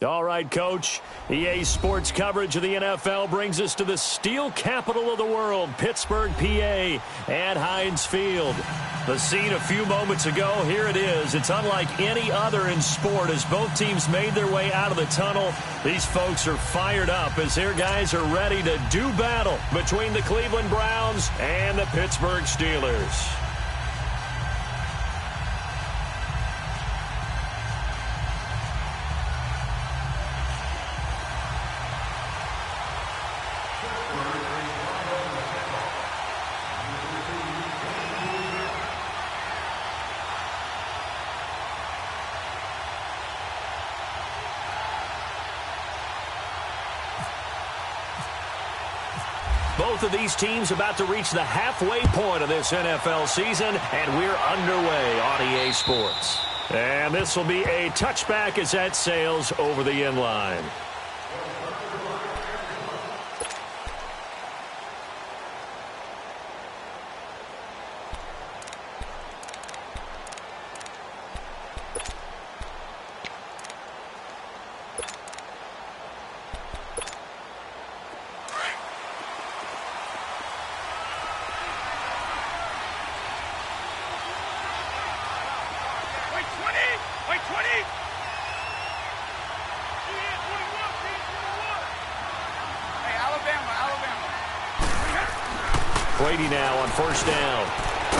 All right, Coach. EA Sports coverage of the NFL brings us to the steel capital of the world, Pittsburgh, PA, at Heinz Field. The scene a few moments ago, here it is. It's unlike any other in sport as both teams made their way out of the tunnel. These folks are fired up as their guys are ready to do battle between the Cleveland Browns and the Pittsburgh Steelers. Both of these teams about to reach the halfway point of this NFL season, and we're underway on EA Sports. And this will be a touchback as that sails over the end line. Brady now on first down.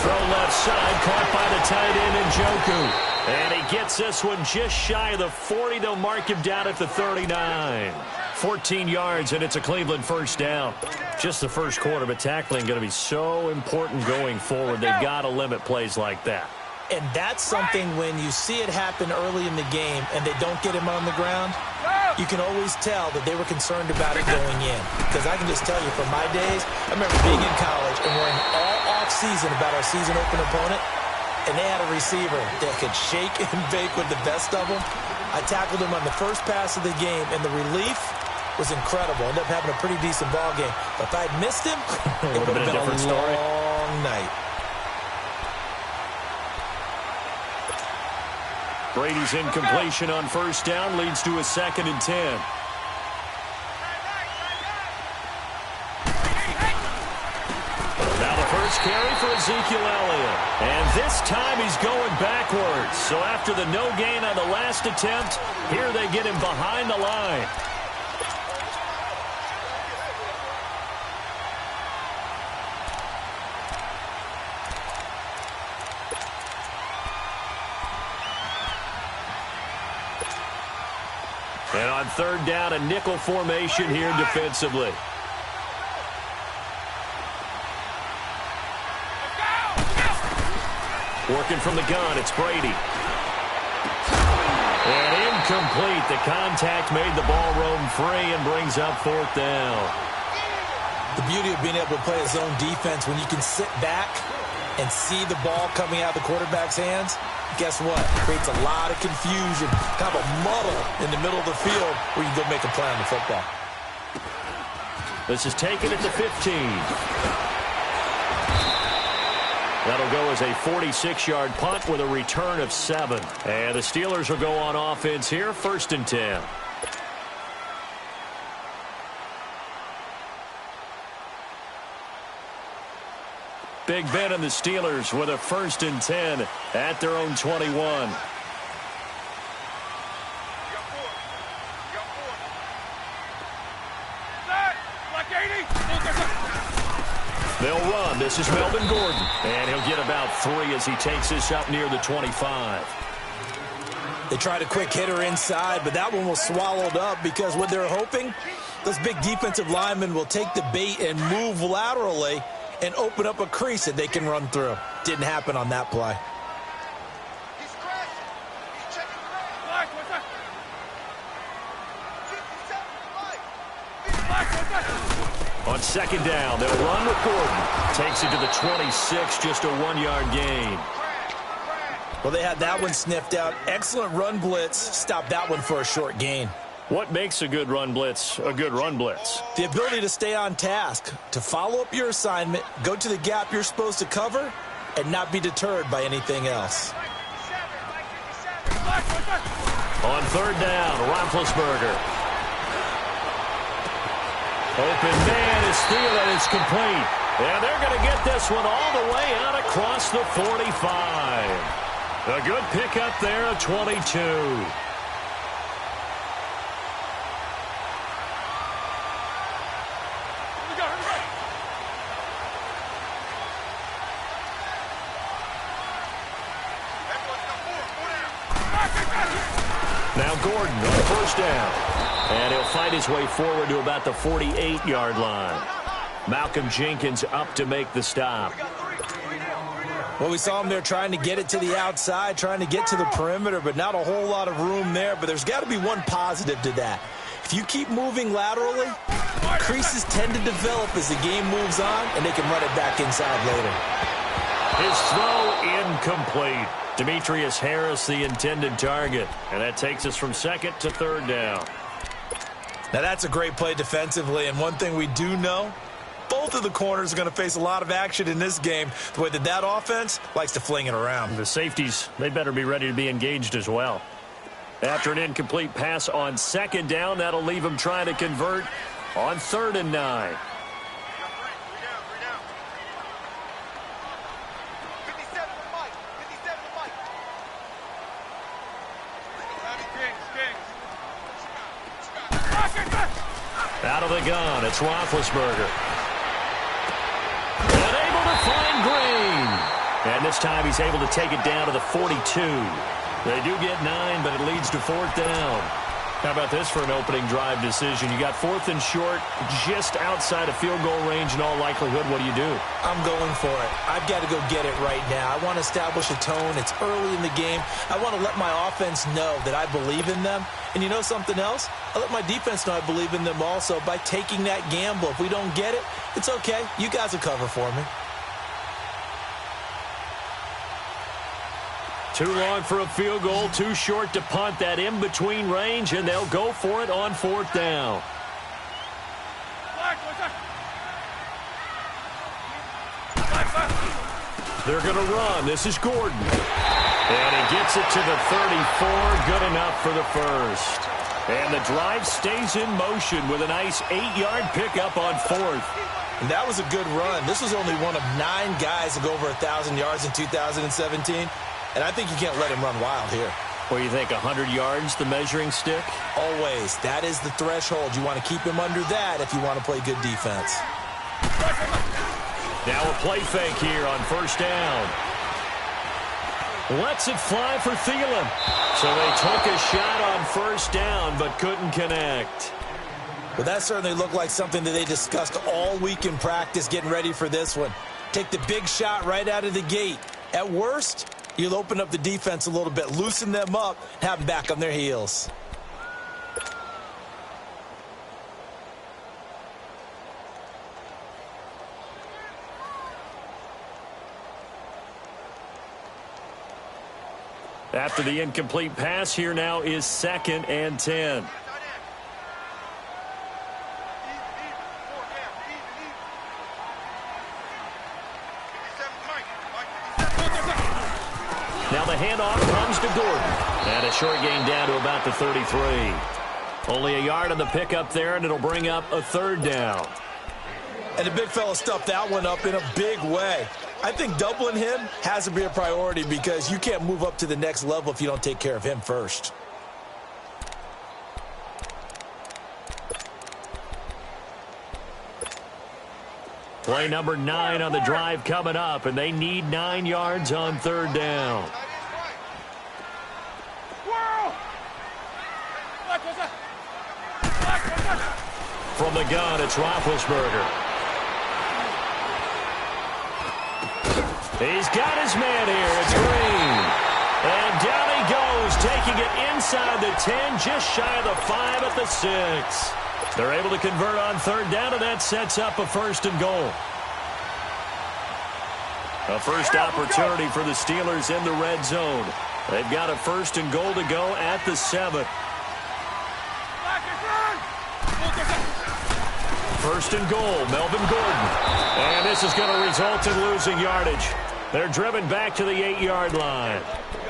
Throw left side, caught by the tight end, Njoku. And he gets this one just shy of the 40. They'll mark him down at the 39. 14 yards, and it's a Cleveland first down. Just the first quarter, but tackling going to be so important going forward. They've got to limit plays like that. And that's something when you see it happen early in the game and they don't get him on the ground, you can always tell that they were concerned about it going in. Because I can just tell you from my days, I remember being in college and worrying all off-season about our season open opponent, and they had a receiver that could shake and bake with the best of them. I tackled him on the first pass of the game, and the relief was incredible. Ended up having a pretty decent ball game. But if I'd missed him, it would have been a long night. Brady's incompletion on first down leads to a 2nd and 10. Now the first carry for Ezekiel Elliott. And this time he's going backwards. So after the no gain on the last attempt, here they get him behind the line. And on third down, a nickel formation here defensively. Working from the gun, it's Brady. And incomplete. The contact made the ball roam free and brings up 4th down. The beauty of being able to play a zone defense when you can sit back and see the ball coming out of the quarterback's hands, guess what? It creates a lot of confusion, kind of a muddle in the middle of the field where you can go make a play on the football. This is taken at the 15. That'll go as a 46-yard punt with a return of 7. And the Steelers will go on offense here, 1st and 10. Big Ben and the Steelers with a 1st and 10 at their own 21. They'll run. This is Melvin Gordon. And he'll get about 3 as he takes this up near the 25. They tried a quick hitter inside, but that one was swallowed up because what they're hoping, those big defensive linemen will take the bait and move laterally and open up a crease that they can run through. Didn't happen on that play. On 2nd down, they'll run with Gordon. Takes it to the 26, just a 1-yard gain. Well, they had that one sniffed out. Excellent run blitz. Stopped that one for a short gain. What makes a good run blitz a good run blitz? The ability to stay on task, to follow up your assignment, go to the gap you're supposed to cover, and not be deterred by anything else. On third down, Roethlisberger. Open man is Thielen. It's complete. And they're going to get this one all the way out across the 45. A good pickup there of 22. Now Gordon on first down. And he'll fight his way forward to about the 48-yard line. Malcolm Jenkins up to make the stop. Well, we saw him there trying to get it to the outside, trying to get to the perimeter, but not a whole lot of room there. But there's got to be one positive to that. If you keep moving laterally, creases tend to develop as the game moves on, and they can run it back inside later. His throw incomplete. Demetrius Harris, the intended target. And that takes us from second to third down. Now, that's a great play defensively, and one thing we do know, both of the corners are going to face a lot of action in this game, the way that offense likes to fling it around. The safeties, they better be ready to be engaged as well. After an incomplete pass on second down, that'll leave them trying to convert on 3rd and 9. Out of the gun, it's Roethlisberger. And able to find Green. And this time he's able to take it down to the 42. They do get 9, but it leads to 4th down. How about this for an opening drive decision? You got 4th and short, just outside of field goal range in all likelihood. What do you do? I'm going for it. I've got to go get it right now. I want to establish a tone. It's early in the game. I want to let my offense know that I believe in them. And you know something else? I let my defense know I believe in them also by taking that gamble. If we don't get it, it's okay. You guys will cover for me. Too long for a field goal, too short to punt. That in-between range, and they'll go for it on 4th down. They're going to run. This is Gordon. And he gets it to the 34. Good enough for the first. And the drive stays in motion with a nice 8-yard pickup on 4th. And that was a good run. This was only one of 9 guys to go over 1,000 yards in 2017. And I think you can't let him run wild here. What do you think, 100 yards, the measuring stick? Always. That is the threshold. You want to keep him under that if you want to play good defense. Now a play fake here on first down. Lets it fly for Thielen. So they took a shot on first down but couldn't connect. Well, that certainly looked like something that they discussed all week in practice getting ready for this one. Take the big shot right out of the gate. At worst, you'll open up the defense a little bit, loosen them up, have them back on their heels. After the incomplete pass, here now is 2nd and 10. Now the handoff comes to Gordon. And a short gain down to about the 33. Only a yard on the pickup there, and it'll bring up a 3rd down. And the big fella stuffed that one up in a big way. I think doubling him has to be a priority because you can't move up to the next level if you don't take care of him first. Play number 9 on the drive coming up, and they need 9 yards on 3rd down. From the gun, it's Roethlisberger. He's got his man here. It's Green. And down he goes, taking it inside the 10, just shy of the 5 at the 6. They're able to convert on 3rd down, and that sets up a 1st and goal. A first opportunity for the Steelers in the red zone. They've got a 1st and goal to go at the 7. 1st and goal, Melvin Gordon. And this is going to result in losing yardage. They're driven back to the 8-yard line.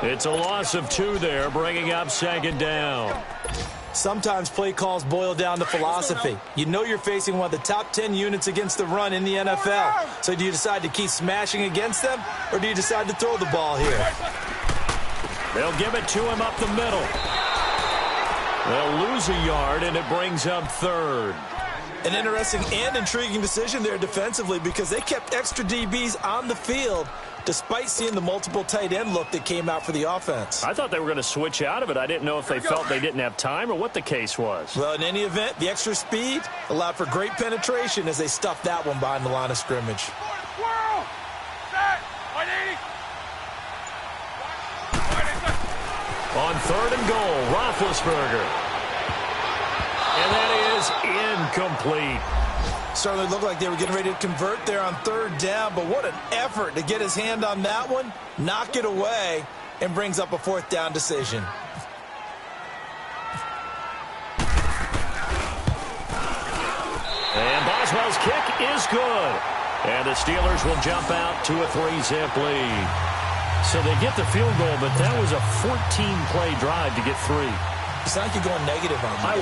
It's a loss of 2 there, bringing up 2nd down. Sometimes play calls boil down to philosophy. You know you're facing one of the top 10 units against the run in the NFL. So do you decide to keep smashing against them, or do you decide to throw the ball here? They'll give it to him up the middle. They'll lose a yard, and it brings up 3rd. An interesting and intriguing decision there defensively because they kept extra DBs on the field despite seeing the multiple tight end look that came out for the offense. I thought they were going to switch out of it. I didn't know if they felt they didn't have time or what the case was. Well, in any event, the extra speed allowed for great penetration as they stuffed that one behind the line of scrimmage. On 3rd and goal, Roethlisberger. And that is incomplete. Certainly looked like they were getting ready to convert there on 3rd down, but what an effort to get his hand on that one, knock it away, and brings up a 4th down decision. And Boswell's kick is good. And the Steelers will jump out to a 3-zip lead. So they get the field goal, but that was a 14-play drive to get 3. It's like you're going negative on me. I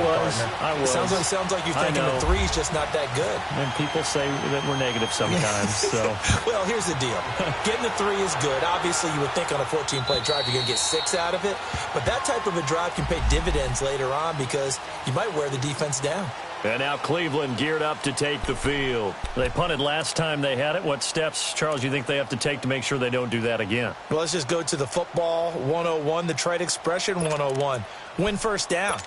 was. Sounds like you're thinking the 3's just not that good. And people say that we're negative sometimes. So, well, here's the deal. Getting the 3 is good. Obviously, you would think on a 14-play drive you're going to get 6 out of it. But that type of a drive can pay dividends later on because you might wear the defense down. And now Cleveland geared up to take the field. They punted last time they had it. What steps, Charles, you think they have to take to make sure they don't do that again? Well, let's just go to the football 101, the trite expression 101. Win first down.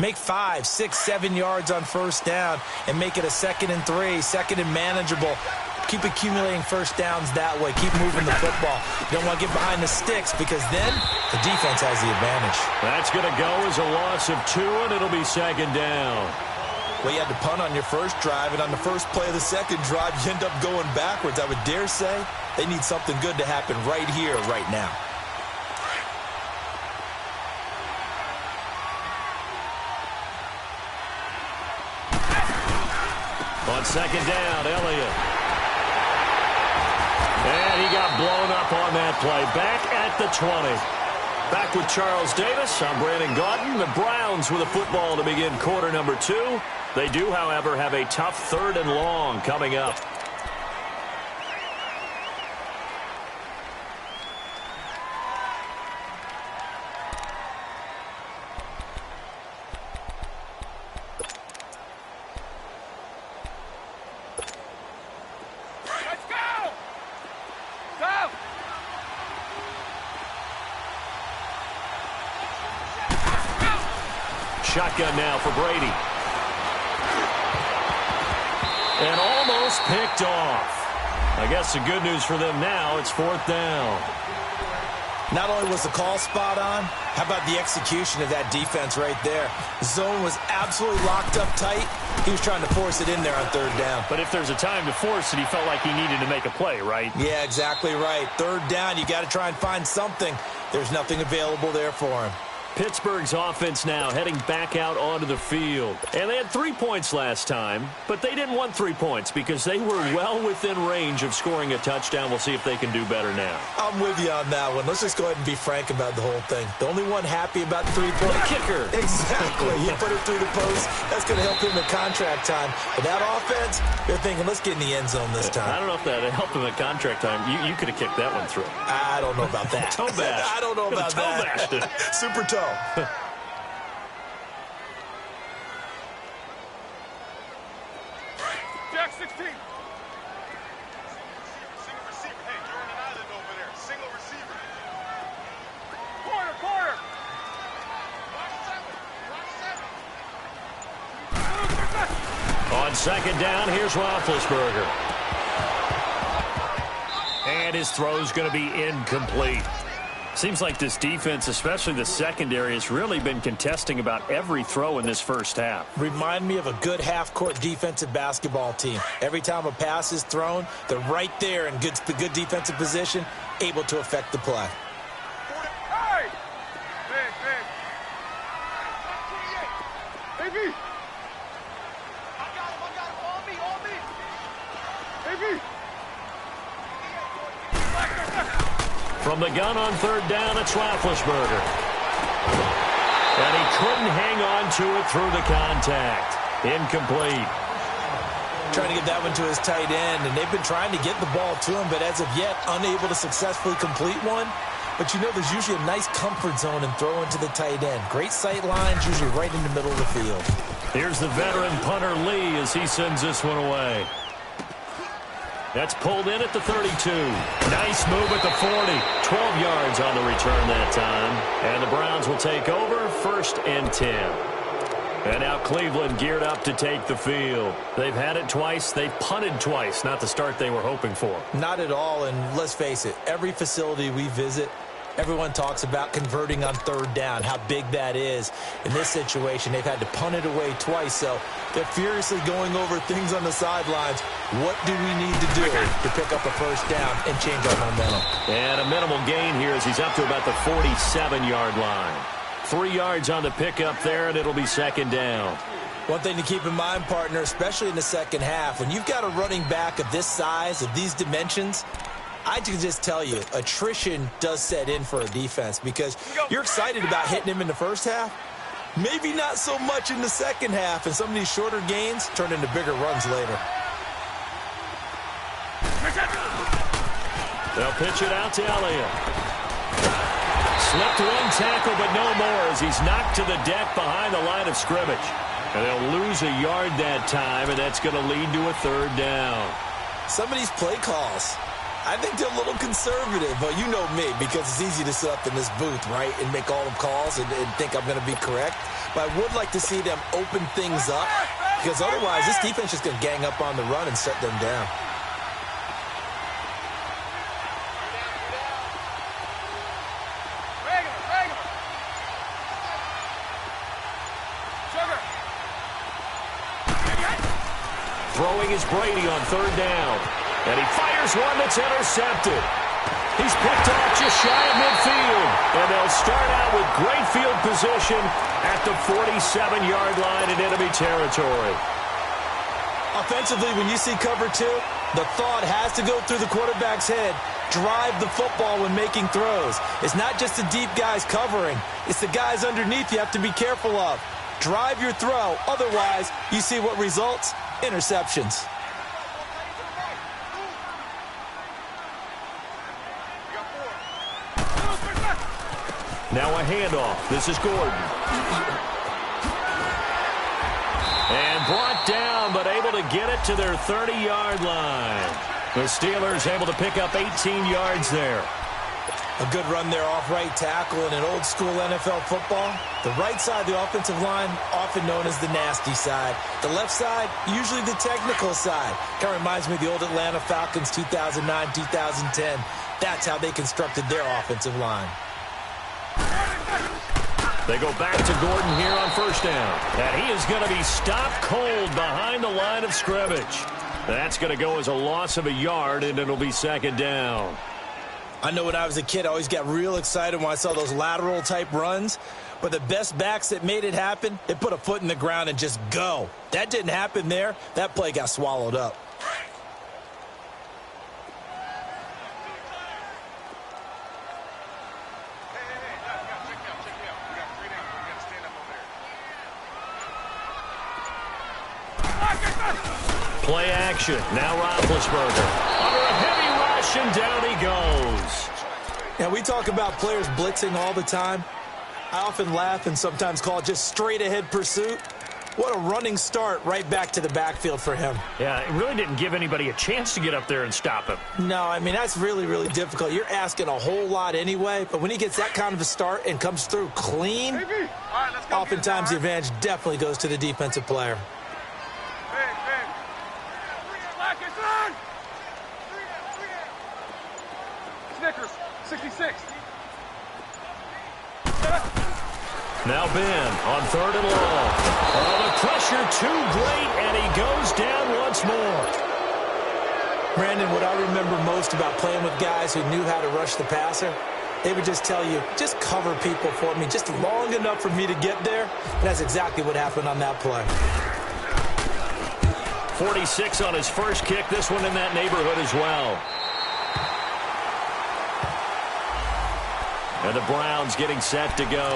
Make 5, 6, 7 yards on first down and make it a 2nd and 3, 2nd and manageable. Keep accumulating first downs that way. Keep moving the football. You don't want to get behind the sticks because then the defense has the advantage. That's going to go as a loss of 2, and it'll be 2nd down. Well, you had to punt on your first drive, and on the first play of the second drive, you end up going backwards. I would dare say they need something good to happen right here, right now. On 2nd down, Elliott. And he got blown up on that play. Back at the 20. Back with Charles Davis. I'm Brandon Gaudin. The Browns with a football to begin quarter number 2. They do, however, have a tough 3rd and long coming up. Shotgun now for Brady. And almost picked off. I guess the good news for them now, it's 4th down. Not only was the call spot on, how about the execution of that defense right there? Zone was absolutely locked up tight. He was trying to force it in there on 3rd down. But if there's a time to force it, he felt like he needed to make a play, right? Yeah, exactly right. 3rd down, you got to try and find something. There's nothing available there for him. Pittsburgh's offense now heading back out onto the field. And they had 3 points last time, but they didn't want 3 points because they were well within range of scoring a touchdown. We'll see if they can do better now. I'm with you on that one. Let's just go ahead and be frank about the whole thing. The only one happy about the 3-point. The kicker. Exactly. He put it through the post. That's going to help him in contract time. But that offense, they're thinking, let's get in the end zone this time. I don't know if that helped him at contract time. You could have kicked that one through. I don't know about that. Toe bash. I don't know about that. Toe bashed it. Super toe. Jack 16. Single receiver. Hey, you're on an island over there. Single receiver. Corner. On 2nd down, here's Roethlisberger. And his throw's going to be incomplete. Seems like this defense, especially the secondary, has really been contesting about every throw in this first half. Remind me of a good half-court defensive basketball team. Every time a pass is thrown, they're right there in good defensive position, able to affect the play. Hey! Big. Baby! I got him. On me. Baby! From the gun on third down, it's Roethlisberger. And he couldn't hang on to it through the contact. Incomplete. Trying to get that one to his tight end, and they've been trying to get the ball to him, but as of yet, unable to successfully complete one. But you know there's usually a nice comfort zone in throwing to the tight end. Great sight lines, usually right in the middle of the field. Here's the veteran punter Lee as he sends this one away. That's pulled in at the 32. Nice move at the 40. 12 yards on the return that time. And the Browns will take over 1st and 10. And now Cleveland geared up to take the field. They've had it twice. They've punted twice. Not the start they were hoping for. Not at all, and let's face it, every facility we visit, everyone talks about converting on third down, how big that is. In this situation, they've had to punt it away twice, so they're furiously going over things on the sidelines. What do we need to do to pick up a first down and change our momentum? And a minimal gain here as he's up to about the 47-yard line. 3 yards on the pickup there, and it'll be 2nd down. One thing to keep in mind, partner, especially in the second half, when you've got a running back of this size, of these dimensions, I can just tell you, attrition does set in for a defense because you're excited about hitting him in the first half. Maybe not so much in the second half, and some of these shorter gains turn into bigger runs later. They'll pitch it out to Elliott. Slipped one tackle, but no more as he's knocked to the deck behind the line of scrimmage. And they'll lose a yard that time, and that's going to lead to a 3rd down. Some of these play calls, I think they're a little conservative, but you know me, because it's easy to sit up in this booth, right, and make all the calls and think I'm going to be correct. But I would like to see them open things up, because otherwise this defense is going to gang up on the run and shut them down. Throwing is Brady on 3rd down. And he fires one that's intercepted. He's picked off just shy of midfield. And they'll start out with great field position at the 47-yard line in enemy territory. Offensively, when you see cover 2, the thought has to go through the quarterback's head. Drive the football when making throws. It's not just the deep guys covering. It's the guys underneath you have to be careful of. Drive your throw. Otherwise, you see what results? Interceptions. Now a handoff. This is Gordon. And brought down, but able to get it to their 30-yard line. The Steelers able to pick up 18 yards there. A good run there off right tackle in an old-school NFL football. The right side of the offensive line, often known as the nasty side. The left side, usually the technical side. Kind of reminds me of the old Atlanta Falcons 2009, 2010. That's how they constructed their offensive line. They go back to Gordon here on 1st down. And he is going to be stopped cold behind the line of scrimmage. That's going to go as a loss of a yard, and it'll be 2nd down. I know when I was a kid, I always got real excited when I saw those lateral-type runs. But the best backs that made it happen, they put a foot in the ground and just go. That didn't happen there. That play got swallowed up. Play action. Now Roethlisberger. Under a heavy rush, and down he goes. Now, we talk about players blitzing all the time. I often laugh and sometimes call it just straight-ahead pursuit. What a running start right back to the backfield for him. Yeah, it really didn't give anybody a chance to get up there and stop him. No, I mean, that's really, really difficult. You're asking a whole lot anyway, but when he gets that kind of a start and comes through clean, oftentimes the advantage definitely goes to the defensive player. Snickers, 66. Now Ben on 3rd and long. Oh, the pressure too great, and he goes down once more. Brandon, what I remember most about playing with guys who knew how to rush the passer, they would just tell you, just cover people for me, just long enough for me to get there. And that's exactly what happened on that play. 46 on his first kick, this one in that neighborhood as well. And the Browns getting set to go.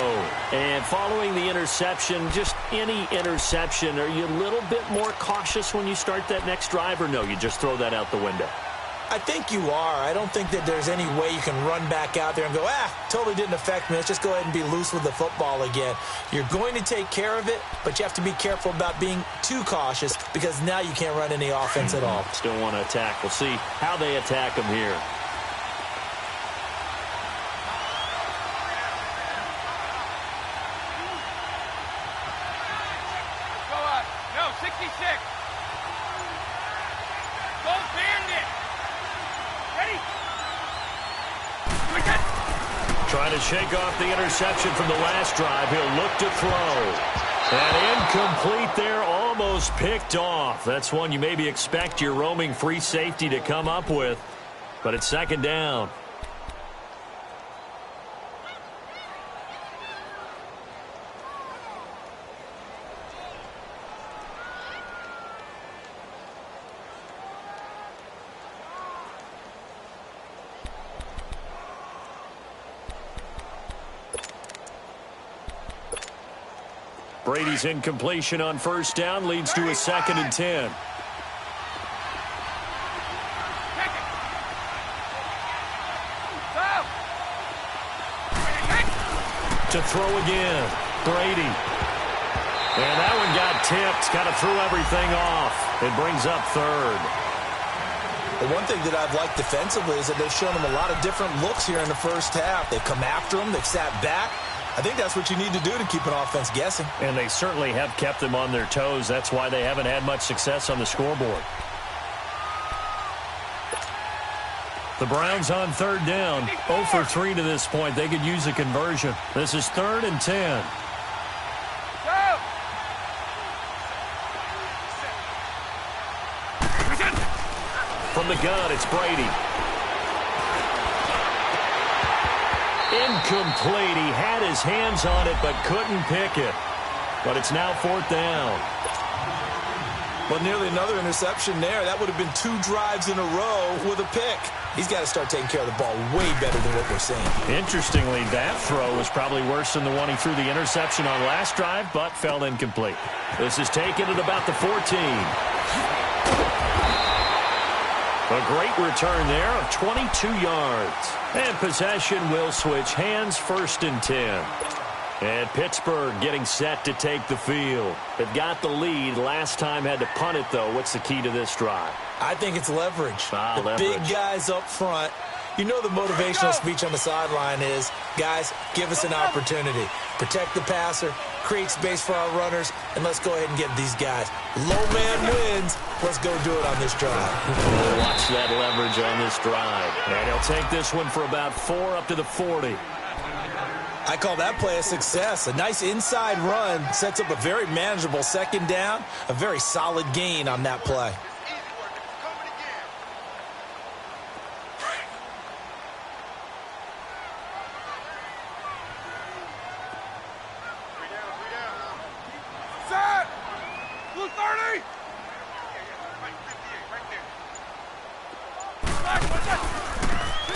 And following the interception, just any interception, are you a little bit more cautious when you start that next drive, or no, you just throw that out the window? I think you are. I don't think that there's any way you can run back out there and go, totally didn't affect me. Let's just go ahead and be loose with the football again. You're going to take care of it, but you have to be careful about being too cautious because now you can't run any offense at all. Still want to attack. We'll see how they attack them here. Go up. No, 66. Go Bandit. Ready? Trying to shake off the interception from the last drive. He'll look to throw. And incomplete there, almost picked off. That's one you maybe expect your roaming free safety to come up with. But it's second down. Brady's incompletion on first down leads to a 2nd and 10. To throw again, Brady. And that one got tipped, kind of threw everything off. It brings up 3rd. The one thing that I've liked defensively is that they've shown them a lot of different looks here in the first half. They've come after them, they've sat back. I think that's what you need to do to keep an offense guessing. And they certainly have kept them on their toes. That's why they haven't had much success on the scoreboard. The Browns on 3rd down. 0 for 3 to this point. They could use a conversion. This is 3rd and 10. From the gun, it's Brady. Incomplete. He had his hands on it but couldn't pick it. But it's now 4th down. Well, nearly another interception there. That would have been 2 drives in a row with a pick. He's got to start taking care of the ball way better than what we're seeing. Interestingly, that throw was probably worse than the one he threw the interception on last drive, but fell incomplete. This is taken at about the 14. A great return there of 22 yards. And possession will switch hands, 1st and 10. And Pittsburgh getting set to take the field. They've got the lead. Last time had to punt it, though. What's the key to this drive? I think it's leverage. The leverage. Big guys up front. You know the motivational speech on the sideline is, guys, give us an opportunity. Protect the passer, create space for our runners, and let's go ahead and get these guys. Low man wins. Let's go do it on this drive. Watch that leverage on this drive. And he'll take this one for about 4 up to the 40. I call that play a success. A nice inside run sets up a very manageable 2nd down. A very solid gain on that play.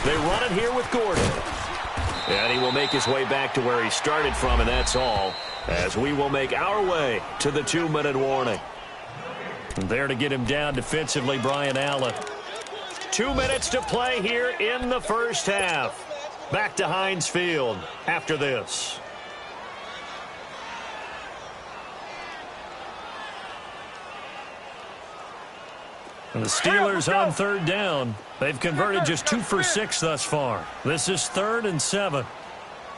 They run it here with Gordon. And he will make his way back to where he started from, and that's all, as we will make our way to the 2-minute warning. And there to get him down defensively, Brian Allen. 2 minutes to play here in the first half. Back to Heinz Field after this. And the Steelers on 3rd down. They've converted just 2 for 6 thus far. This is 3rd and 7.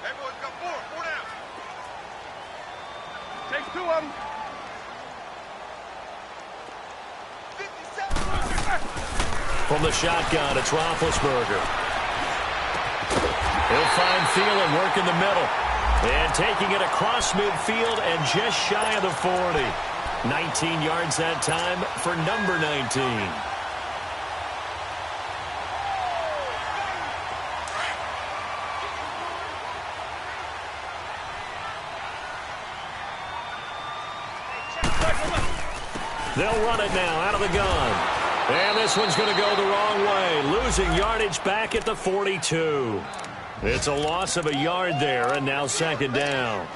Everyone's got 4 down. Takes 2 of them. 57. From the shotgun, it's Roethlisberger. He'll find Thielen, work in the middle. And taking it across midfield and just shy of the 40. 19 yards that time for number 19. They'll run it now out of the gun. And this one's going to go the wrong way, losing yardage back at the 42. It's a loss of a yard there, and now second down.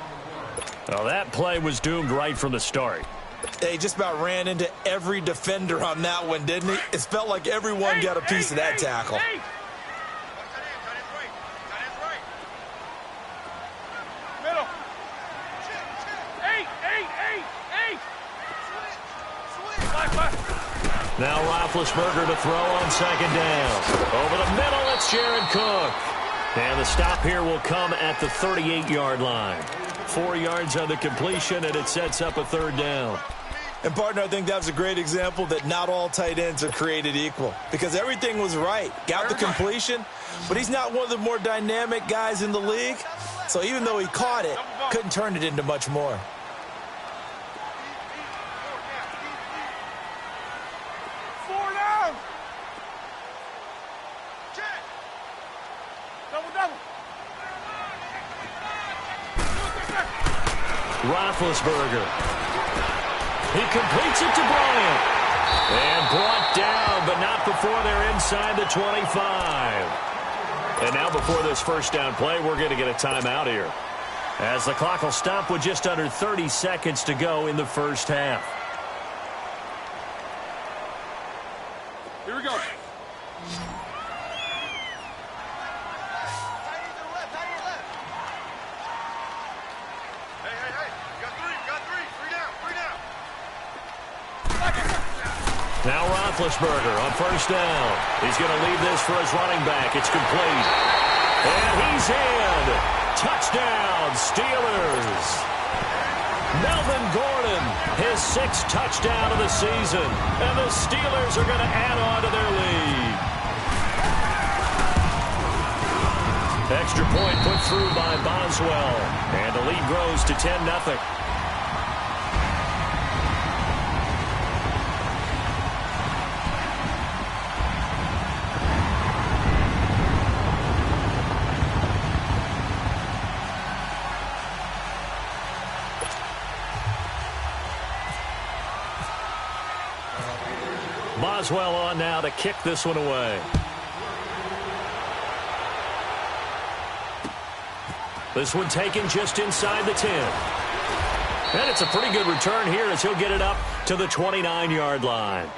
Well, that play was doomed right from the start. They just about ran into every defender on that one, didn't he? It felt like everyone got a piece of that tackle. Now Roethlisberger to throw on second down. Over the middle, it's Jared Cook. And the stop here will come at the 38-yard line. 4 yards on the completion, and it sets up a third down. And, partner, I think that was a great example that not all tight ends are created equal. Because everything was right. Got the completion, but he's not one of the more dynamic guys in the league. So even though he caught it, couldn't turn it into much more. Roethlisberger. He completes it to Bryant. And brought down, but not before they're inside the 25. And now before this first down play, we're going to get a timeout here, as the clock will stop with just under 30 seconds to go in the first half. Here we go. Now Roethlisberger on first down. He's going to leave this for his running back. It's complete. And he's in. Touchdown, Steelers. Melvin Gordon, his 6th touchdown of the season. And the Steelers are going to add on to their lead. Extra point put through by Boswell. And the lead grows to 10-0. Boswell on now to kick this one away. This one taken just inside the 10. And it's a pretty good return here as he'll get it up to the 29-yard line.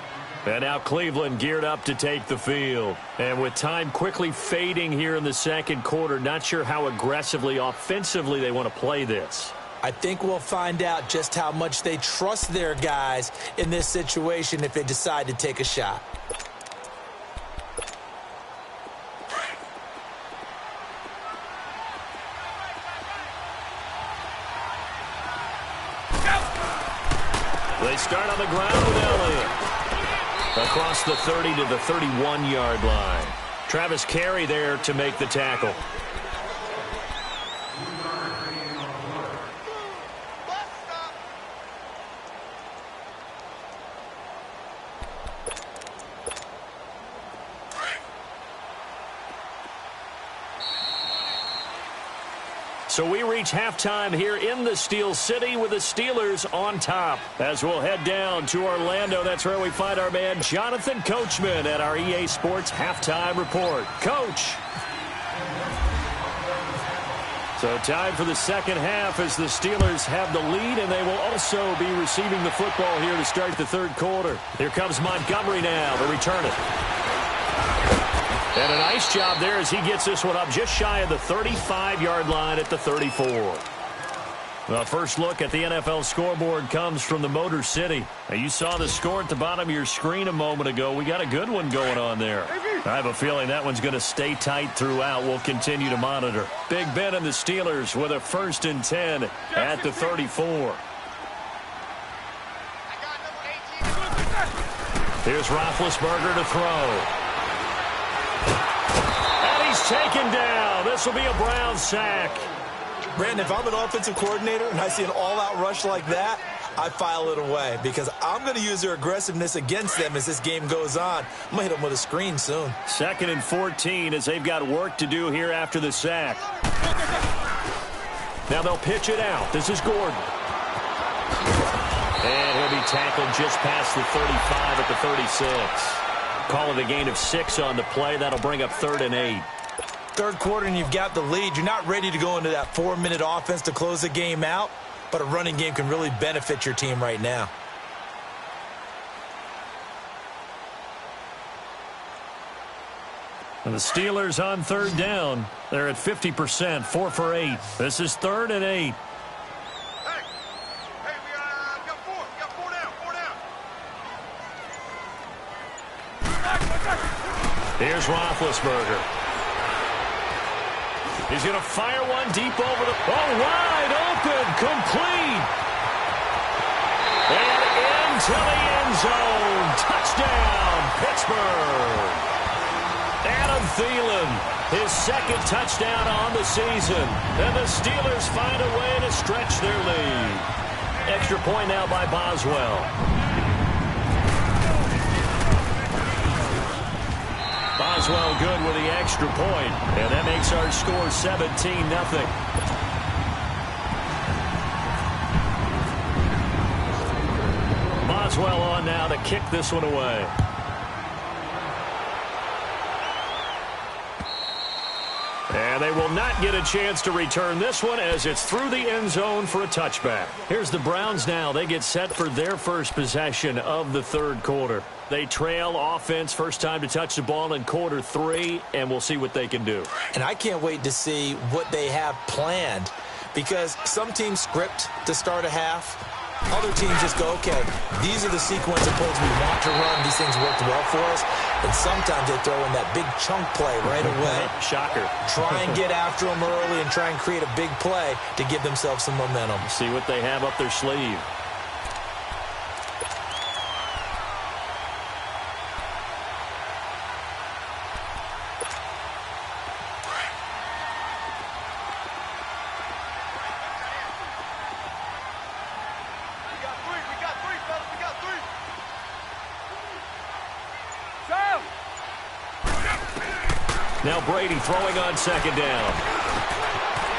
And now Cleveland geared up to take the field. And with time quickly fading here in the second quarter, not sure how aggressively, offensively they want to play this. I think we'll find out just how much they trust their guys in this situation if they decide to take a shot. They start on the ground with Elliott. Across the 30 to the 31-yard line. Travis Carey there to make the tackle. So we reach halftime here in the Steel City with the Steelers on top. As we'll head down to Orlando, that's where we find our man Jonathan Coachman at our EA Sports Halftime Report. Coach. So time for the second half as the Steelers have the lead, and they will also be receiving the football here to start the third quarter. Here comes Montgomery now to return it. And a nice job there as he gets this one up just shy of the 35-yard line at the 34. The first look at the NFL scoreboard comes from the Motor City. Now, you saw the score at the bottom of your screen a moment ago. We got a good one going on there. I have a feeling that one's going to stay tight throughout. We'll continue to monitor. Big Ben and the Steelers with a 1st and 10 at the 34. Here's Roethlisberger to throw. Taken down. This will be a Brown sack. Brandon, if I'm an offensive coordinator and I see an all-out rush like that, I file it away because I'm going to use their aggressiveness against them as this game goes on. I'm going to hit them with a screen soon. 2nd and 14 as they've got work to do here after the sack. Now they'll pitch it out. This is Gordon. And he'll be tackled just past the 35 at the 36. Call it a gain of 6 on the play. That'll bring up 3rd and 8. Third quarter and you've got the lead. You're not ready to go into that 4-minute offense to close the game out, but a running game can really benefit your team right now. And the Steelers on third down. They're at 50%, 4 for 8. This is 3rd and 8. Hey, we got 4. We got 4 down. 4 down. Here's Roethlisberger. He's going to fire one deep over the... Oh, wide open, complete. And into the end zone. Touchdown, Pittsburgh. Adam Thielen, his 2nd touchdown on the season. And the Steelers find a way to stretch their lead. Extra point now by Boswell. Boswell good with the extra point, and that makes our score 17-0. Boswell on now to kick this one away. And they will not get a chance to return this one as it's through the end zone for a touchback. Here's the Browns now. They get set for their first possession of the 3rd quarter. They trail offense, first time to touch the ball in quarter 3, and we'll see what they can do. And I can't wait to see what they have planned, because some teams script to start a half. Other teams just go, okay, these are the sequence of plays we want to run. These things worked well for us. And sometimes they throw in that big chunk play right away. Shocker. Try and get after them early and try and create a big play to give themselves some momentum. See what they have up their sleeve. Now Brady throwing on 2nd down.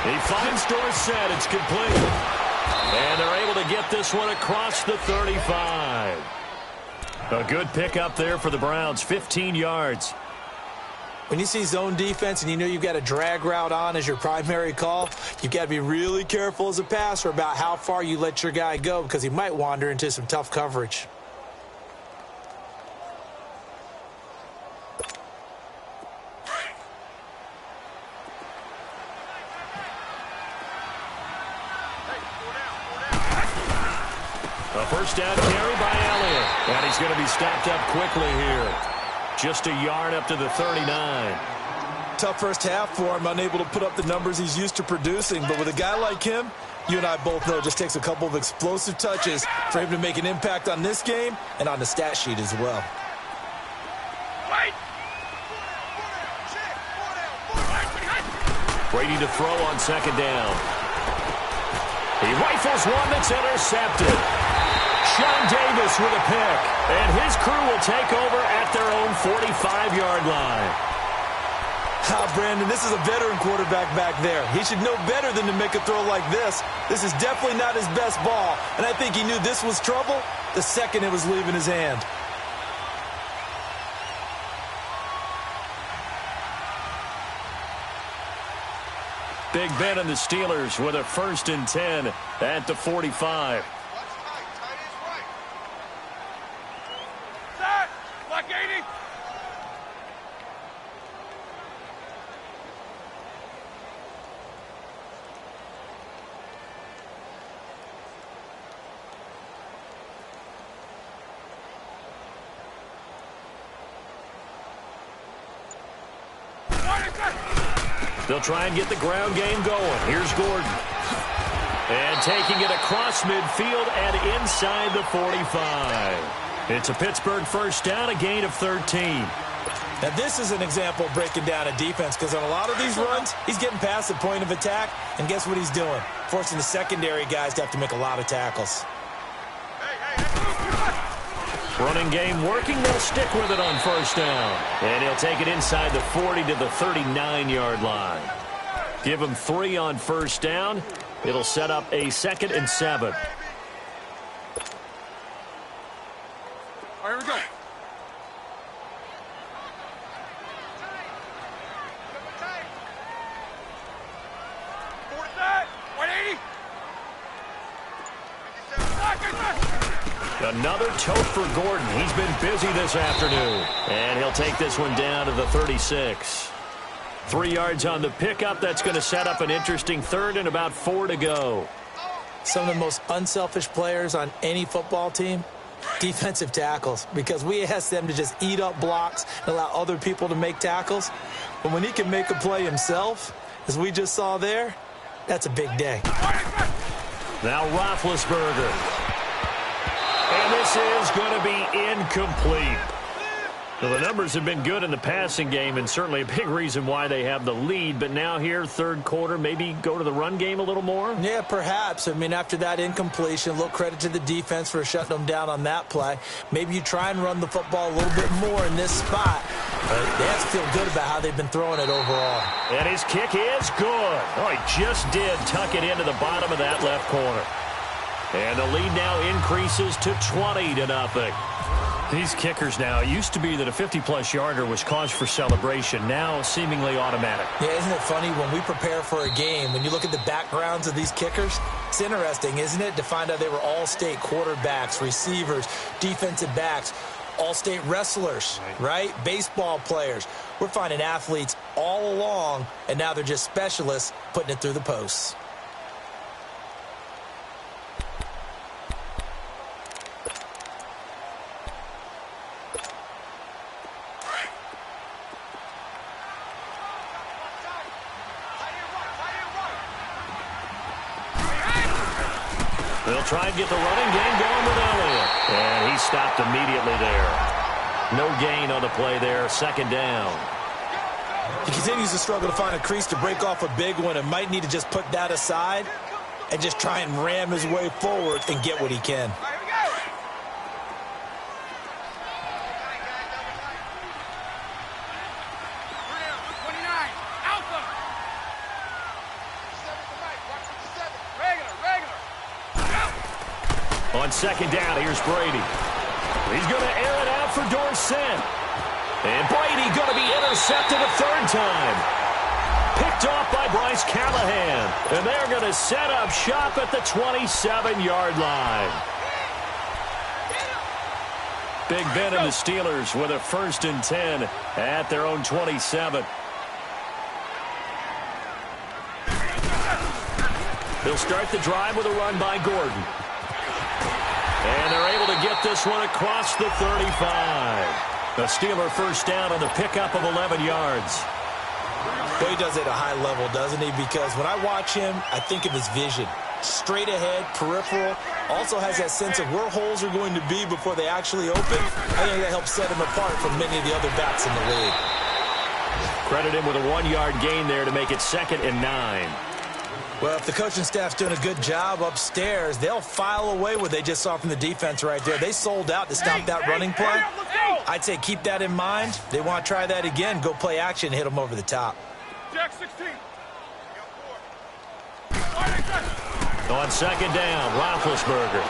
He finds Dorsett. It's complete. And they're able to get this one across the 35. A good pickup there for the Browns, 15 yards. When you see zone defense and you know you've got a drag route on as your primary call, you've got to be really careful as a passer about how far you let your guy go, because he might wander into some tough coverage. A first down carry by Elliott. And he's going to be stopped up quickly here. Just a yard up to the 39. Tough first half for him, unable to put up the numbers he's used to producing. But with a guy like him, you and I both know it just takes a couple of explosive touches for him to make an impact on this game and on the stat sheet as well. Brady to throw on 2nd down. He rifles one that's intercepted. Sean Davis with a pick. And his crew will take over at their own 45-yard line. Brandon, this is a veteran quarterback back there. He should know better than to make a throw like this. This is definitely not his best ball. And I think he knew this was trouble the second it was leaving his hand. Big Ben and the Steelers with a 1st and 10 at the 45. Black 80. They'll try and get the ground game going. Here's Gordon. And taking it across midfield and inside the 45. It's a Pittsburgh first down, a gain of 13. Now, this is an example of breaking down a defense, because on a lot of these runs, he's getting past the point of attack, and guess what he's doing? Forcing the secondary guys to have to make a lot of tackles. Running game working. They'll stick with it on first down. And he'll take it inside the 40 to the 39-yard line. Give him 3 on first down. It'll set up a 2nd and 7. All right, here we go. Another tote for Gordon. He's been busy this afternoon. And he'll take this one down to the 36. 3 yards on the pickup. That's going to set up an interesting third and about 4 to go. Some of the most unselfish players on any football team, defensive tackles, because we ask them to just eat up blocks and allow other people to make tackles. But when he can make a play himself, as we just saw there, that's a big day. Now Roethlisberger. And this is going to be incomplete. Well, the numbers have been good in the passing game, and certainly a big reason why they have the lead. But now here, third quarter, maybe go to the run game a little more? Yeah, perhaps. I mean, after that incompletion, a little credit to the defense for shutting them down on that play. Maybe you try and run the football a little bit more in this spot. But they have to feel good about how they've been throwing it overall. And his kick is good. Oh, he just did tuck it into the bottom of that left corner. And the lead now increases to 20-0. These kickers now, it used to be that a 50-plus yarder was cause for celebration. Now seemingly automatic. Yeah, isn't it funny when we prepare for a game, when you look at the backgrounds of these kickers, it's interesting, isn't it, to find out they were all-state quarterbacks, receivers, defensive backs, all-state wrestlers, right? Baseball players. We're finding athletes all along, and now they're just specialists putting it through the posts. They'll try and get the running game going with Elliott. And he stopped immediately there. No gain on the play there. Second down. He continues to struggle to find a crease to break off a big one and might need to just put that aside and just try and ram his way forward and get what he can. On second down, here's Brady. He's going to air it out for Dorsett. And Brady going to be intercepted a third time. Picked off by Bryce Callahan. And they're going to set up shop at the 27-yard line. Big Ben and the Steelers with a 1st and 10 at their own 27. They'll start the drive with a run by Gordon. And they're able to get this one across the 35. The Steeler first down on the pickup of 11 yards. Well, he does it at a high level, doesn't he? Because when I watch him, I think of his vision. Straight ahead, peripheral. Also has that sense of where holes are going to be before they actually open. I think that helps set him apart from many of the other backs in the league. Credit him with a 1-yard gain there to make it 2nd and 9. Well, if the coaching staff's doing a good job upstairs, they'll file away what they just saw from the defense right there. They sold out to stop that running play. I'd say keep that in mind. They want to try that again. Go play action and hit them over the top. Jack 16. On second down, Roethlisberger.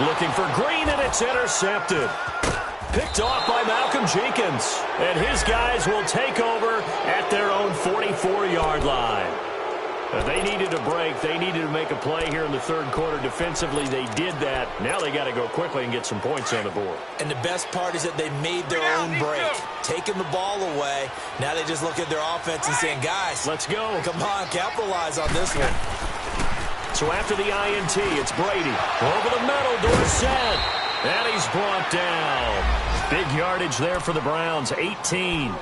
Looking for Green, and it's intercepted. Picked off by Malcolm Jenkins. And his guys will take over at their own 44-yard line. They needed a break. They needed to make a play here in the third quarter. Defensively, they did that. Now they got to go quickly and get some points on the board. And the best part is that they made their own break. Taking the ball away. Now they just look at their offense and saying, guys, let's go. Come on, capitalize on this one. So after the INT, it's Brady. Over the middle, Dorsett. And he's brought down. Big yardage there for the Browns, 18.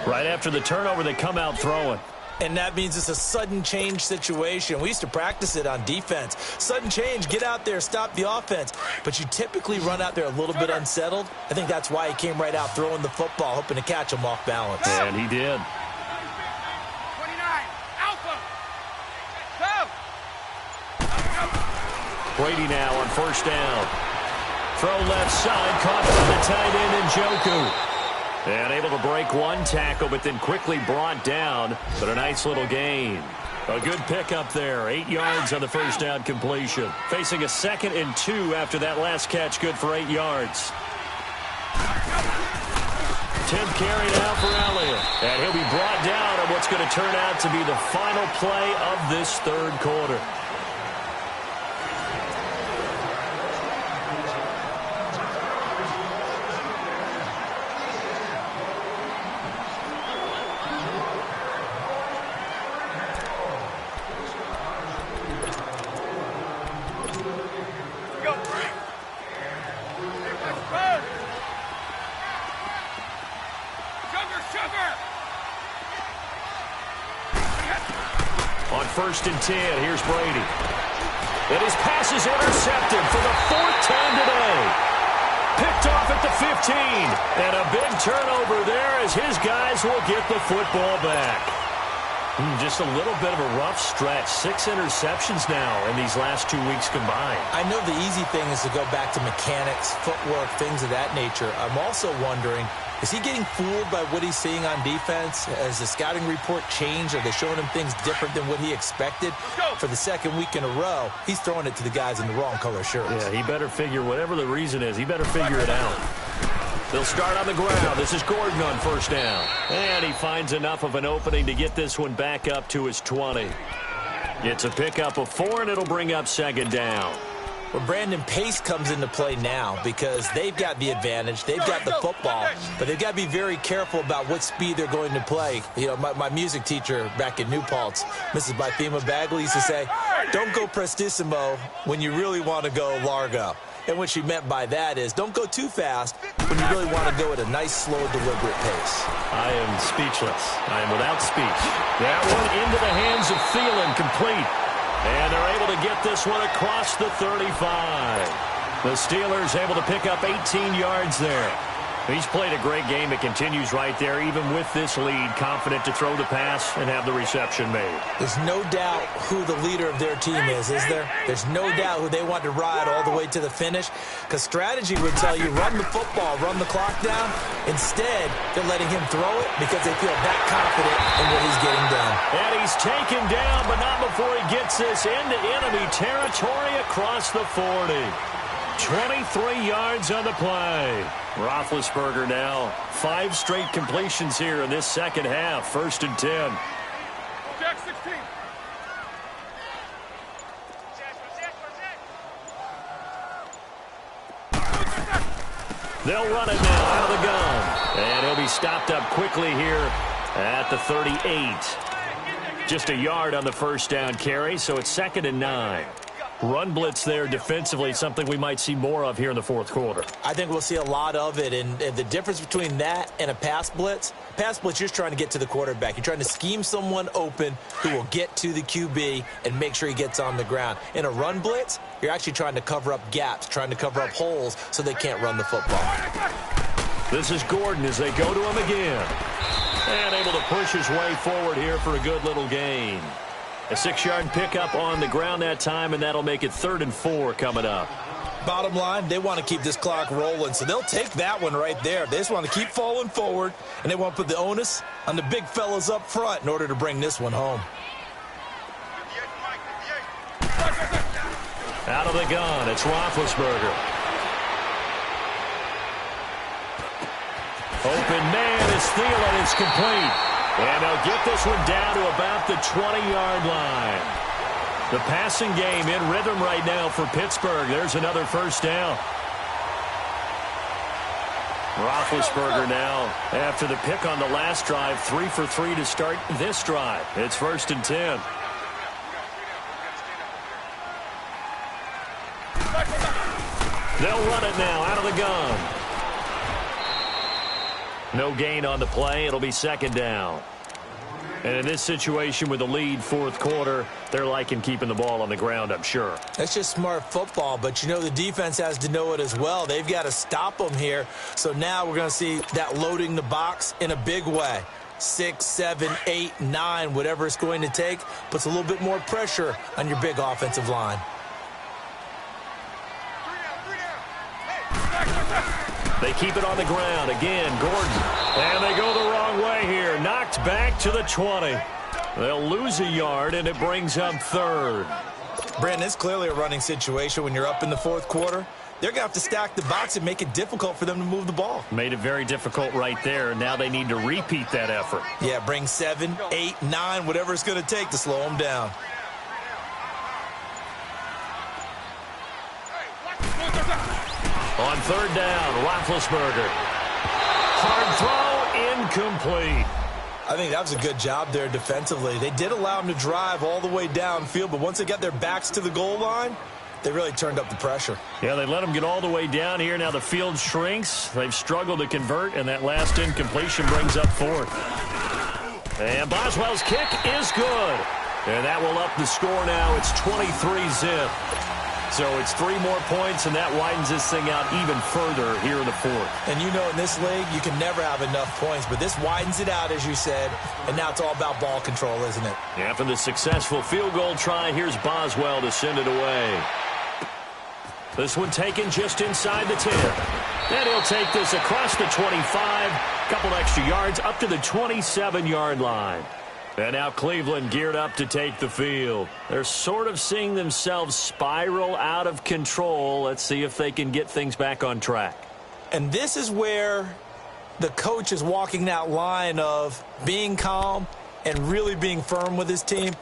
Right after the turnover, they come out throwing. And that means it's a sudden change situation. We used to practice it on defense. Sudden change, get out there, stop the offense. But you typically run out there a little bit unsettled. I think that's why he came right out throwing the football, hoping to catch him off balance. And he did. 29. Alpha. Go. Brady now on first down. Throw left side, caught by the tight end Njoku. And able to break one tackle, but then quickly brought down. But a nice little gain. A good pickup there. 8 yards on the first down completion. Facing a 2nd and 2 after that last catch. Good for 8 yards. 10th carry now for Elliott. And he'll be brought down on what's going to turn out to be the final play of this third quarter. 1st and 10. Here's Brady. And his pass is intercepted for the 4th time today. Picked off at the 15. And a big turnover there as his guys will get the football back. Just a little bit of a rough stretch. 6 interceptions now in these last 2 weeks combined. I know the easy thing is to go back to mechanics, footwork, things of that nature. I'm also wondering, is he getting fooled by what he's seeing on defense? Has the scouting report changed? Are they showing him things different than what he expected? For the 2nd week in a row, he's throwing it to the guys in the wrong color shirts. Yeah, he better figure, whatever the reason is, he better figure it out. They'll start on the ground. This is Gordon on 1st down. And he finds enough of an opening to get this one back up to his 20. It's a pickup of 4, and it'll bring up 2nd down. Well, Brandon, pace comes into play now because they've got the advantage. They've got the football, but they've got to be very careful about what speed they're going to play. You know, my music teacher back in New Paltz, Mrs. Bythema Bagley, used to say, don't go prestissimo when you really want to go largo. And what she meant by that is don't go too fast when you really want to go at a nice, slow, deliberate pace. I am speechless. I am without speech. That one into the hands of Thielen, complete. And they're able to get this one across the 35. The Steelers able to pick up 18 yards there. He's played a great game. It continues right there, even with this lead, confident to throw the pass and have the reception made. There's no doubt who the leader of their team is there? There's no doubt who they want to ride all the way to the finish, because strategy would tell you run the football, run the clock down. Instead, they're letting him throw it because they feel that confident in what he's getting done. And he's taken down, but not before he gets this into enemy territory across the 40. 23 yards on the play. Roethlisberger now 5 straight completions here in this 2nd half. 1st and 10. Jack 16. They'll run it now out of the gun. And he'll be stopped up quickly here at the 38. Just a yard on the 1st down carry, so it's 2nd and 9. Run blitz there defensively, something we might see more of here in the 4th quarter. I think we'll see a lot of it, and the difference between that and a pass blitz, you're just trying to get to the quarterback. You're trying to scheme someone open who will get to the QB and make sure he gets on the ground. In a run blitz, you're actually trying to cover up gaps, trying to cover up holes so they can't run the football. This is Gordon as they go to him again. And able to push his way forward here for a good little gain. A 6-yard pickup on the ground that time, and that'll make it 3rd and 4 coming up. Bottom line, they want to keep this clock rolling, so they'll take that one right there. They just want to keep falling forward, and they want to put the onus on the big fellas up front in order to bring this one home. Out of the gun, it's Roethlisberger. Open man is Thielen. It's complete. And they'll get this one down to about the 20-yard line. The passing game in rhythm right now for Pittsburgh. There's another 1st down. Roethlisberger now, after the pick on the last drive, 3 for 3 to start this drive. It's 1st and 10. They'll run it now out of the gun. No gain on the play. It'll be 2nd down. And in this situation with the lead 4th quarter, they're liking keeping the ball on the ground, I'm sure. That's just smart football, but you know the defense has to know it as well. They've got to stop them here. So now we're going to see that loading the box in a big way. 6, 7, 8, 9, whatever it's going to take, puts a little bit more pressure on your big offensive line. They keep it on the ground. Again, Gordon. And they go the wrong way here. Knocked back to the 20. They'll lose a yard, and it brings up 3rd. Brandon, it's clearly a running situation when you're up in the 4th quarter. They're going to have to stack the box and make it difficult for them to move the ball. Made it very difficult right there. Now they need to repeat that effort. Yeah, bring 7, 8, 9, whatever it's going to take to slow them down. On 3rd down, Roethlisberger. Hard throw, incomplete. I think that was a good job there defensively. They did allow them to drive all the way downfield, but once they got their backs to the goal line, they really turned up the pressure. Yeah, they let them get all the way down here. Now the field shrinks. They've struggled to convert, and that last incompletion brings up 4th. And Boswell's kick is good. And that will up the score now. It's 23-zip. So it's 3 more points, and that widens this thing out even further here in the fourth. And you know in this league, you can never have enough points, but this widens it out, as you said, and now it's all about ball control, isn't it? After the successful field goal try, here's Boswell to send it away. This one taken just inside the 10. And he'll take this across the 25, couple extra yards up to the 27-yard line. And now Cleveland geared up to take the field. They're sort of seeing themselves spiral out of control. Let's see if they can get things back on track. And this is where the coach is walking that line of being calm and really being firm with his team.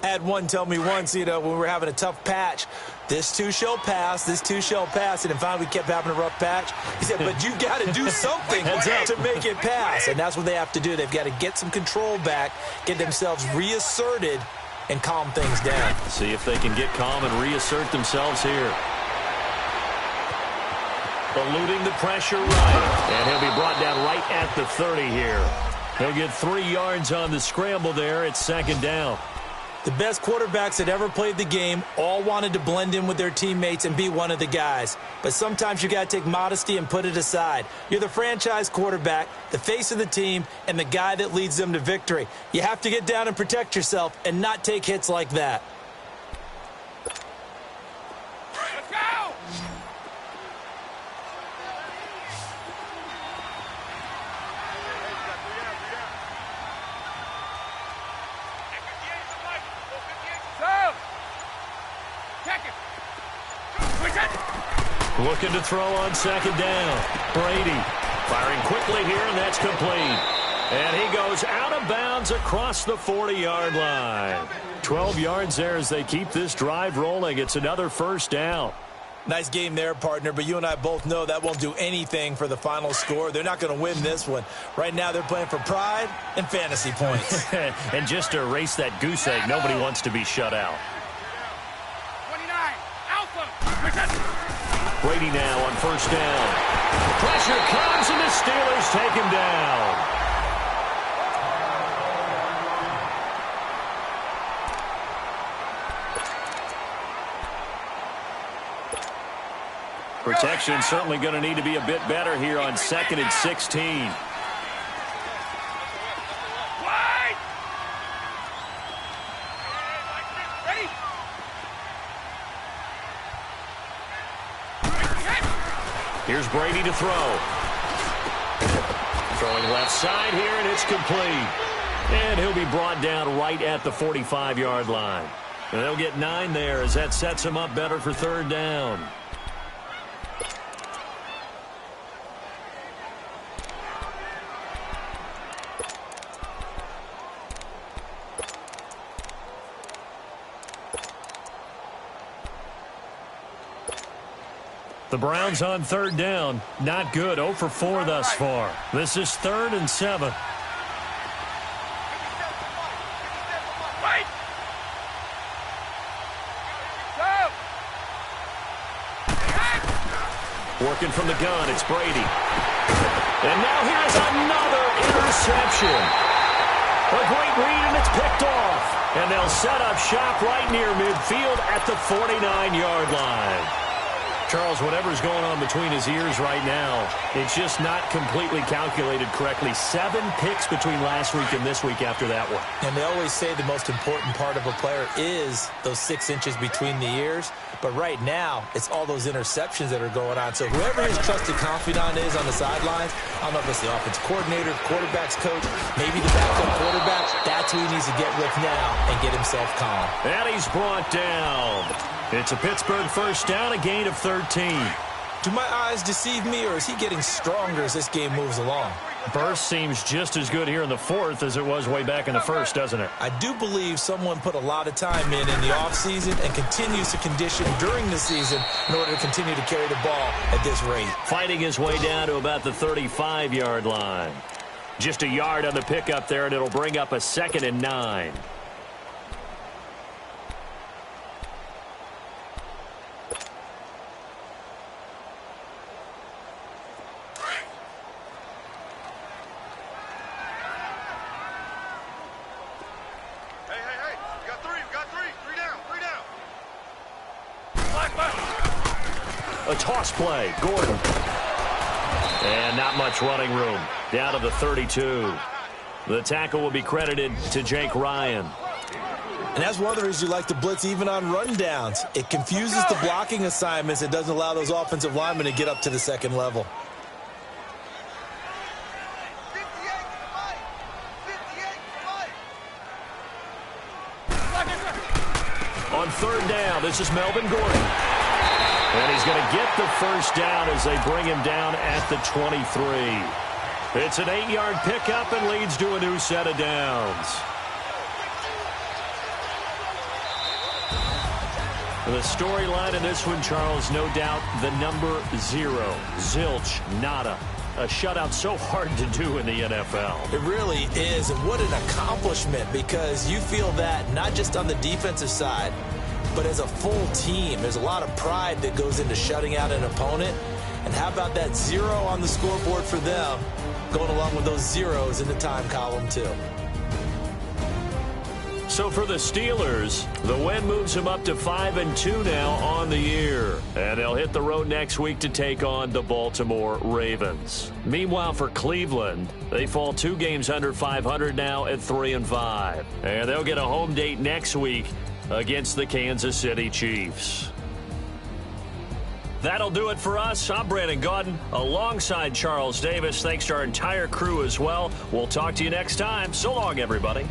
I had one tell me once, when we were having a tough patch, this too shall pass, this too shall pass. And then finally we kept having a rough patch. He said, but you've got to do something to make it pass. And that's what they have to do. They've got to get some control back, get themselves reasserted, and calm things down. See if they can get calm and reassert themselves here. Eluding the pressure right. And he'll be brought down right at the 30 here. He'll get 3 yards on the scramble there. It's 2nd down. The best quarterbacks that ever played the game all wanted to blend in with their teammates and be one of the guys. But sometimes you got to take modesty and put it aside. You're the franchise quarterback, the face of the team, and the guy that leads them to victory. You have to get down and protect yourself and not take hits like that. Let's go! Looking to throw on 2nd down. Brady firing quickly here, and that's complete. And he goes out of bounds across the 40-yard line. 12 yards there as they keep this drive rolling. It's another 1st down. Nice game there, partner, but you and I both know that won't do anything for the final score. They're not going to win this one. Right now they're playing for pride and fantasy points. And just to erase that goose egg, nobody wants to be shut out. 29, Alpha! Brady now on 1st down. Pressure comes, and the Steelers take him down. Protection certainly going to need to be a bit better here on 2nd and 16. Here's Brady to throw. Throwing left side here, and it's complete. And he'll be brought down right at the 45-yard line. And they'll get 9 there as that sets him up better for 3rd down. The Browns on 3rd down. Not good. 0 for 4 thus far. This is 3rd and 7. Working from the gun, it's Brady. And now here's another interception. A great read, and it's picked off. And they'll set up shop right near midfield at the 49-yard line. Charles, whatever's going on between his ears right now, it's just not completely calculated correctly. 7 picks between last week and this week after that one. And they always say the most important part of a player is those 6 inches between the ears. But right now, it's all those interceptions that are going on. So whoever his trusted confidant is on the sidelines, I don't know if it's the offensive coordinator, quarterback's coach, maybe the backup quarterback, that's who he needs to get with now and get himself calm. And he's brought down. It's a Pittsburgh 1st down, a gain of 13. Do my eyes deceive me, or is he getting stronger as this game moves along? Burst seems just as good here in the 4th as it was way back in the 1st, doesn't it? I do believe someone put a lot of time in the offseason and continues to condition during the season in order to continue to carry the ball at this rate. Fighting his way down to about the 35-yard line. Just a yard on the pickup there, and it'll bring up a 2nd and 9. Hey, you got 3. A toss play. Gordon. And not much running room. Down to the 32. The tackle will be credited to Jake Ryan. And that's one of the reasons you like to blitz even on rundowns. It confuses the blocking assignments. It doesn't allow those offensive linemen to get up to the second level. On third down, this is Melvin Gordon. And he's going to get the first down as they bring him down at the 23. It's an 8-yard pickup and leads to a new set of downs. The storyline in this one, Charles, no doubt the number 0. Zilch, nada. A shutout so hard to do in the NFL. It really is, and what an accomplishment, because you feel that not just on the defensive side, but as a full team. There's a lot of pride that goes into shutting out an opponent. And how about that 0 on the scoreboard for them, going along with those zeros in the time column too. So for the Steelers, the win moves them up to 5-2 now on the year. And they'll hit the road next week to take on the Baltimore Ravens. Meanwhile, for Cleveland, they fall 2 games under 500 now at 3-5. And they'll get a home date next week against the Kansas City Chiefs. That'll do it for us. I'm Brandon Gaudin alongside Charles Davis. Thanks to our entire crew as well. We'll talk to you next time. So long, everybody.